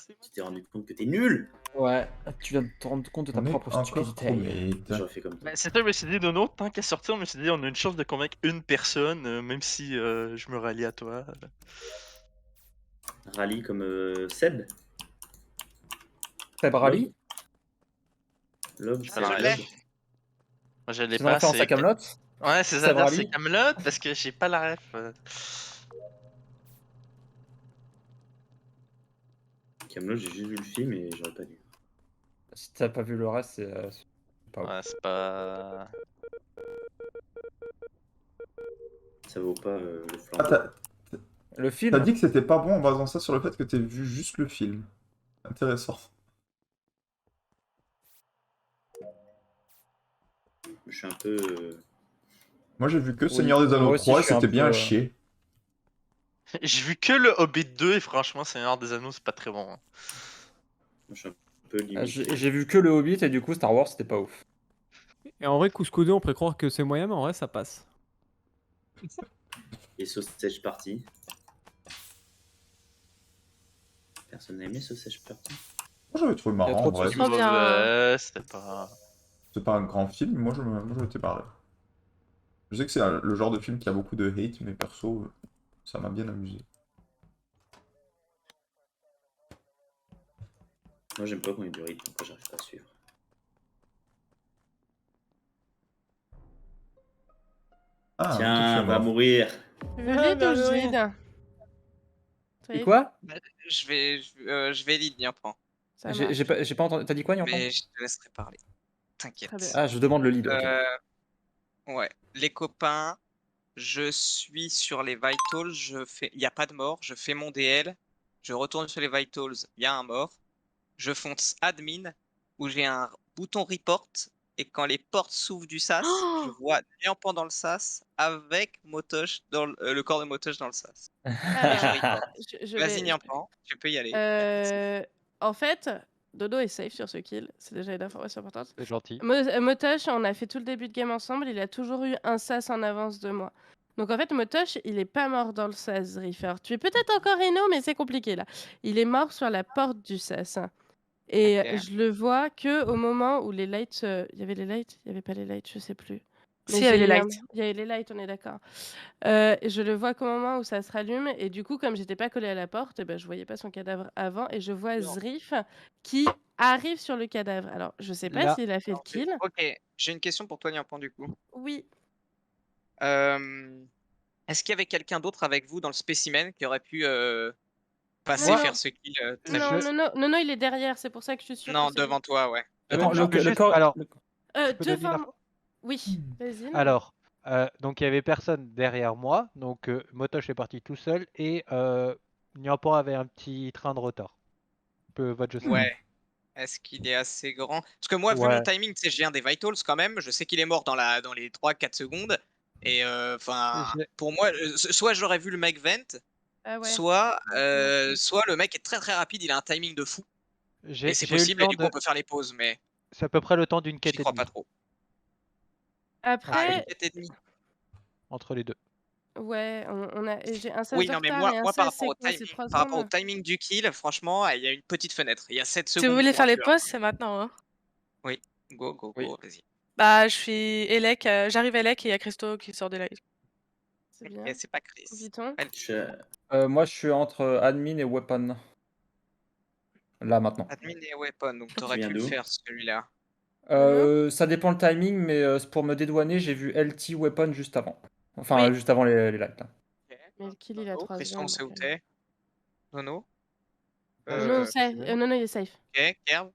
Tu t'es rendu compte que t'es nul. Ouais, tu viens de te rendre compte de ta On est propre encore stupidité. trop bête. J'aurais fait comme toi. Bah, c'est ça, je me suis dit, Nono, tant qu'à sortir, je me suis dit, on a une chance de convaincre une personne, même si je me rallie à toi. Rallye comme Seb. Seb Rally? Love, J'ai Seb, pas la je l'ai. ref. Love. Moi, je l'ai C'est une pas, référence à c'est. Camelot? Ouais, c'est ça, Seb d'ailleurs, c'est Rally? Camelot, parce que j'ai pas la ref. Camelot, j'ai juste vu le film et j'aurais pas dû. Si t'as pas vu le reste, c'est pas ouf. Ouais, c'est pas. Ça vaut pas le Ah, flambeau. Le t'as film? dit que c'était pas bon en basant ça sur le fait que t'aies vu juste le film. Intéressant. Je suis un peu. Moi j'ai vu que Oui, Seigneur des moi Anneaux aussi, 3 et je suis un c'était bien à peu, chier. J'ai vu que le Hobbit 2 et franchement, Seigneur des Anneaux, c'est pas très bon. Moi, je suis un peu limite. J'ai vu que le Hobbit et du coup Star Wars c'était pas ouf. Et en vrai, Cusco 2, on pourrait croire que c'est moyen, mais en vrai, ça passe. Et Sausage Party. Personne n'a aimé Sausage Party. Moi j'avais trouvé Il y a marrant trop en de vrai. saucisses. Trop bien. Ouais, c'était pas. C'est pas un grand film, moi je m'étais marré. Je sais que c'est le genre de film qui a beaucoup de hate, mais perso, ça m'a bien amusé. Moi, j'aime pas quand il y a du rythme, après, j'arrive pas à suivre. Ah, toi, tu Tiens, es va mort. mourir. Valide ou je lead? Et quoi? Je vais lead, Niampan. Ah, j'ai pas entendu. T'as dit quoi, Niampan? Mais je te laisserai parler. T'inquiète. Très bien. Ah, je demande le lead. Ok. Ouais. Les copains, je suis sur les Vitals. Il n'y a pas de mort. Je fais mon DL. Je retourne sur les Vitals. Il y a un mort. Je fonce admin où j'ai un bouton report. Et quand les portes s'ouvrent du sas, je vois Niampan dans le sas avec Motosh dans le corps de Motosh dans le sas. Et je report. Vas-y, Niampan, tu peux y aller. En fait, Dodo est safe sur ce kill. C'est déjà une information importante. C'est gentil. Motosh, on a fait tout le début de game ensemble. Il a toujours eu un sas en avance de moi. Donc en fait, Motosh, il est pas mort dans le sas, Reefer. Tu es peut-être encore Reno, mais c'est compliqué là. Il est mort sur la porte du sas. Et Ok. je le vois que au moment où les lights. Il y avait les lights? Il y avait pas les lights, je sais plus. Si, il y avait les lights. Il y avait les lights, on est d'accord. Je le vois qu'au moment où ça se rallume, et du coup, comme j'étais pas collée à la porte, eh ben, je voyais pas son cadavre avant, et je vois Non. Zrif qui arrive sur le cadavre. Alors, je sais pas Là. s'il a fait le kill. Ok, j'ai une question pour toi, Niampan, du coup. Oui. Est-ce qu'il y avait quelqu'un d'autre avec vous dans le spécimen qui aurait pu passer Non. faire ce kill très Non, vite? non, il est derrière, c'est pour ça que je suis sûre. Non, que c'est lui. devant toi, ouais. Attends, Devant toi. le corps. Alors, peux donner Devant l'info moi. Oui, vas-y. non. alors donc il y avait personne derrière moi, donc Motosh est parti tout seul et Niampan avait un petit train de retard. Votre jeu Ouais. Est-ce qu'il est assez grand? Parce que moi, vu mon Ouais. timing, tu sais, je viens des Vitals quand même. Je sais qu'il est mort dans les 3-4 secondes. Et enfin, pour moi, soit j'aurais vu le mec vent, Ah ouais. soit le mec est très très rapide, il a un timing de fou. Et c'est possible, et du coup on peut faire les pauses, mais C'est à peu près le temps d'une j'y quête et crois demie pas trop. Après, Une quête et demie. entre les deux. ouais, j'ai un sas Oui, de non, mais retard et un moi par sas, rapport, c'est 3 par rapport au secondes. timing du kill, franchement, il y a une petite fenêtre. Il y a 7 secondes. Si vous voulez pour faire un les tueur. pauses, c'est maintenant. Hein. Oui, go, vas-y. Bah, je suis Elec, j'arrive Elec et il y a Christo qui sort des lives. C'est bien. Ok, c'est pas Chris. Vuitton. Moi, je suis entre admin et weapon. Là, maintenant. Admin et weapon, donc t'aurais viens pu le d'où? faire celui-là. Ça dépend le timing, mais pour me dédouaner, j'ai vu LT weapon juste avant. Enfin, Oui. juste avant les lights. Là. Mais le kill, il a 3 Christian, secondes. c'est où donc, t'es? Nono? Non, non, il est safe. Ok, Kerb?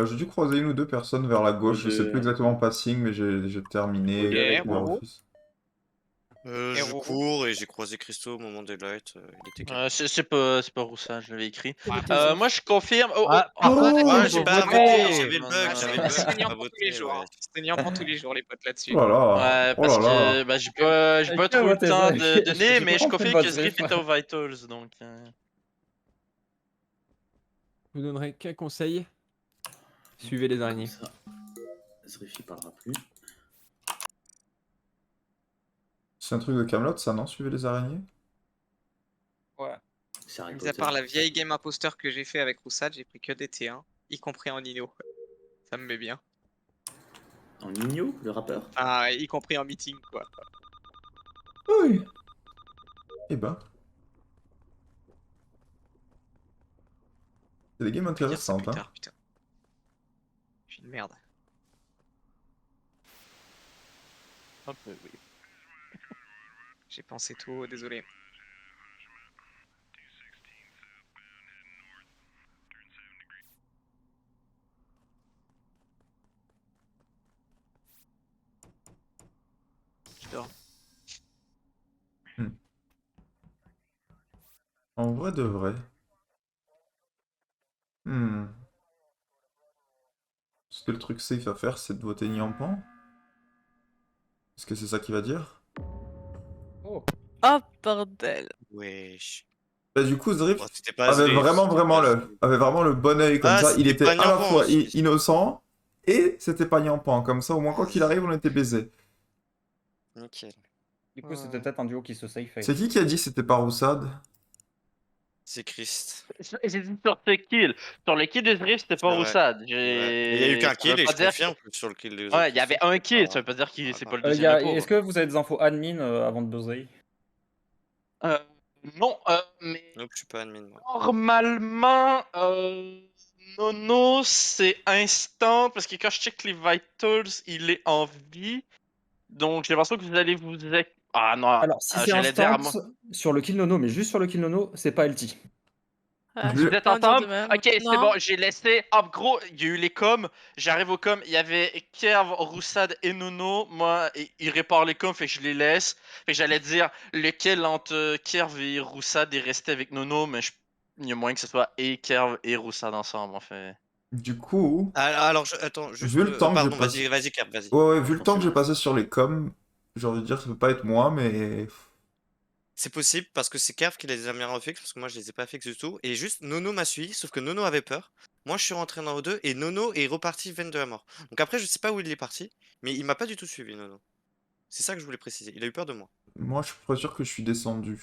J'ai dû croiser une ou deux personnes vers la gauche, je sais plus exactement le passing, mais j'ai terminé Ok, vers Roro. l'office. Et Je Roro? cours et j'ai croisé Christo au moment des lights. Il était calme. C'est pas Roussin, je l'avais écrit. Il était safe. Moi, je confirme. Par contre, Ouais, faut j'ai pas voter. voté, j'avais le Non, bug, non, j'avais non. le C'est bug, j'ai Niampan pas tous les voté, jours. ouais. C'est Niampan tous les jours, les potes là-dessus. Oh là là, Ouais, oh parce là là. que j'ai pas trop eu le voté, temps ouais, de j'ai donner, mais je compris confirme votre que Zrif Zrif. était aux Vitals, donc. Je vous donnerai qu'un conseil. Suivez les araignées. Comme ça, Zrif, il parlera plus. C'est un truc de Camelot, ça, non? Suivez les araignées? Ouais. C'est Harry Mis à Potter. part la vieille game imposteur que j'ai fait avec Roussad, j'ai pris que des T1, y compris en Nino. Ça me met bien. En Nino, le rappeur? Ah, y compris en meeting, quoi. Oui. Eh ben. C'est des games On peut dire ça intéressantes, plus hein. tard, putain. Je suis une merde. Un peu, oui. J'ai pensé tout haut, désolé. Je dors. En vrai de vrai. Est-ce que le truc safe à faire, c'est de voter Nyampan? Est-ce que c'est ça qu'il va dire? Oh. Oh bordel. Wesh. Bah du coup, Zrift Bon, c'était pas avait Zrift, avait vraiment le bon œil comme Ah, ça. Il c'était était pas à la Nyampan fois aussi. innocent et c'était pas Nyampan. Comme ça, au moins, quoi qu'il arrive, on était baisé. Nickel. Du coup, c'était peut-être un duo qui se safe. C'est qui a dit que c'était pas Roussad? C'est Christ. J'ai dit sur tes kills. Sur les kills de Zrift, c'était pas C'est vrai. Roussad. Ouais. Il y a eu qu'un Ça veut kill et pas je dire confirme que sur le kill des autres. Ouais, il y avait un kill, ça veut pas dire que Ah, c'est bah. pas le deuxième impôt. Est-ce que vous avez des infos admin avant de buzzer? Non, mais Nope, je suis pas admin, moi. normalement, Nono, c'est instant, parce que quand je check les vitals, il est en vie. Donc j'ai l'impression que vous allez vous... Ah non, Alors, si c'est j'allais dire à moi. instant sur le kill Nono, mais juste sur le kill Nono, c'est pas LT. Ah, Vu- je Vous peux êtes pas en dire de ensemble? même. Ok, c'est Non. bon, j'ai laissé. Hop, gros, il y a eu les coms. J'arrive aux coms, il y avait Kev, Roussad et Nono. Moi, ils réparent les coms, fait que je les laisse. Fait que j'allais dire lequel entre Kev et Roussad est resté avec Nono, mais il y a moyen que ce soit et Kev et Roussad ensemble, en fait. Du coup, Alors, attends, juste. vu le temps que j'ai Pardon, passé... vas-y, Cap, vas-y. Ouais, vu le temps que j'ai Continue. passé sur les coms, j'ai envie de dire que ça peut pas être moi, mais... C'est possible parce que c'est Kerv qui les a mis en fixe, parce que moi je les ai pas fixes du tout. Et juste Nono m'a suivi, sauf que Nono avait peur. Moi je suis rentré dans O2 et Nono est reparti veine de la mort. Donc après je sais pas où il est parti, mais il m'a pas du tout suivi Nono. C'est ça que je voulais préciser. Il a eu peur de moi. Moi, je suis pas sûr que je suis descendu.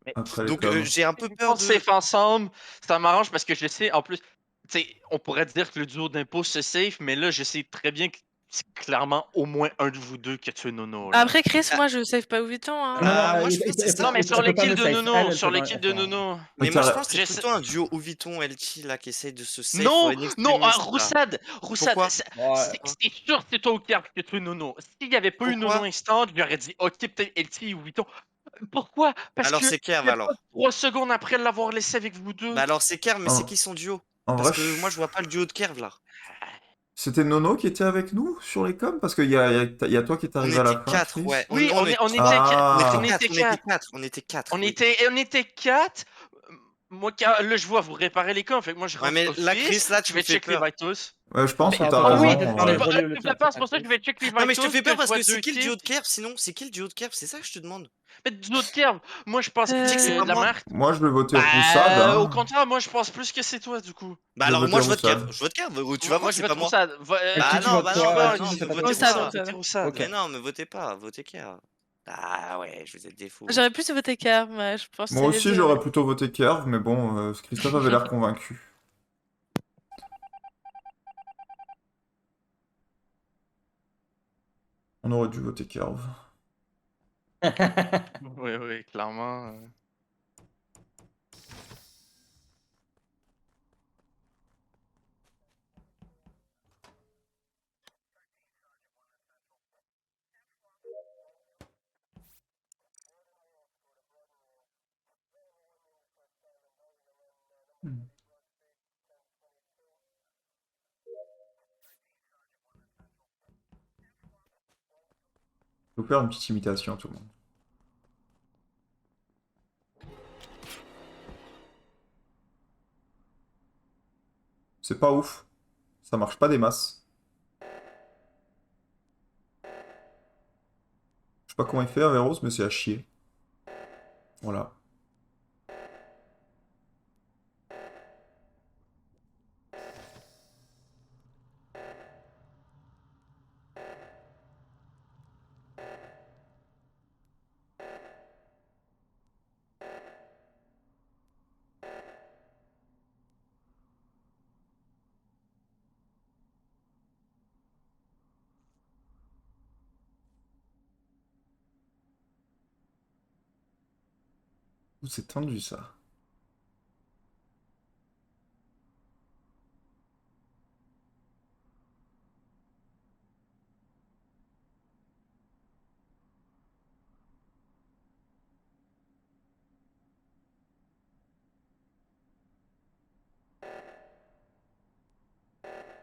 Mais- Après les Donc coms. j'ai un peu On peur de. safe ensemble, ça m'arrange parce que je sais, en plus, tu sais, on pourrait dire que le duo d'impôts se safe, mais là, je sais très bien que c'est clairement au moins un de vous deux qui a tué Nono. Là. Après, Chris, moi, je save pas Vuitton. Hein. Bah, moi, je pense que c'est ça. Non, mais sur elle les peut pas kills me de safe. Nono, Elle sur peut les pas- kills de enfin, Nono. Mais moi je t'as- pense que c'est J'essaie- plutôt un duo Oviton LT là qui essaye de se safe Non, in non, extremis, là. Roussad, Pourquoi Ouais. c'est sûr que c'est toi ou Kerr qui a tué Nono. S'il n'y avait pas eu Pourquoi Nono instant, je lui aurais dit, ok, peut-être LT ou Vuitton. Pourquoi? Parce Alors que c'est Kerv c'était alors. pas 3 secondes après l'avoir laissé avec vous deux. Bah alors c'est Kerv, mais c'est En- qui son duo? En Parce vrai, que moi je vois pas le duo de Kerv là. c'était Nono qui était avec nous sur les coms? Parce qu'il y a toi qui est On arrivé à la était fin, 4, Chris. ouais. Oui, on était Ah. on était quatre. On était 4. On était 4. Moi, là, je vois, vous réparez les camps. Fait que moi, je Ouais, rentre mais là, office. Chris, là, tu Je me vais fais check les peur. vitals. Ouais, je pense que Mais t'as attends, Oh oui, raison. attends, ouais. relis le tu chat, fais peur, c'est c'est pour ça que je vais check les vitals. Non, mais je te fais peur parce vois que c'est deux qui le kills. duo de Kerv? Sinon, c'est qui le duo de Kerv? C'est ça que je te demande. Mais du autre Kerv, moi, je pense Tu dis que c'est que pas la moi. marque. Moi, je vais voter Roussad. Bah, au Hein. contraire, moi, je pense plus que c'est toi, du coup. Bah Je vais alors, voter moi, je vote Roussad. Kerv. Je vote Kerv. Ou tu vas voir, je c'est vais pas te moi. ça. Qui tu votes quoi Non, Qui c'est me pas votez Roussad, pas. Roussad. Roussad. Ok. Mais non, me votez pas. Votez Kerv. Ah ouais, je vous êtes des fous. J'aurais plus voté Kerr, mais je pense que Moi c'est les aussi, deux. j'aurais plutôt voté Kerv, mais bon, Christophe avait l'air convaincu. On aurait dû voter Kerv. Oui, oui, clairement. Je vais faire une petite imitation, tout le monde. C'est pas ouf. Ça marche pas des masses. Je sais pas comment il fait, Averros, mais c'est à chier. Voilà. Ouh, c'est tendu ça.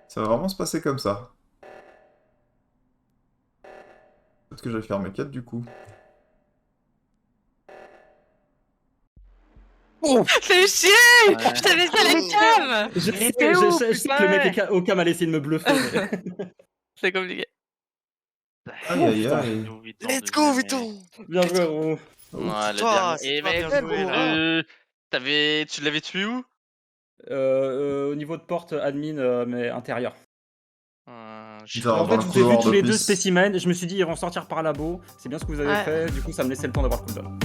Ça va vraiment se passer comme ça. Peut-être que je vais faire mes quêtes du coup. C'est chier. Ouais. Je t'avais dit à la cam. Je sais Mais que t'es où, je sais que le mec au cam allait essayer de me bluffer. Mais... C'est compliqué. Aïe aïe putain. aïe. Let's go, Vuitton! Bien joué, gros. Ouais, le toi, dernier. c'est Et toi, mais bien joué, là. tu l'avais tué où? Au niveau de porte admin, mais intérieur. Je Dans En fait, le je vous ai vu couloir tous de les deux piste. spécimens. Je me suis dit, ils vont sortir par labo. C'est bien ce que vous avez Ouais. fait. Du coup, ça me laissait le temps d'avoir le cooldown.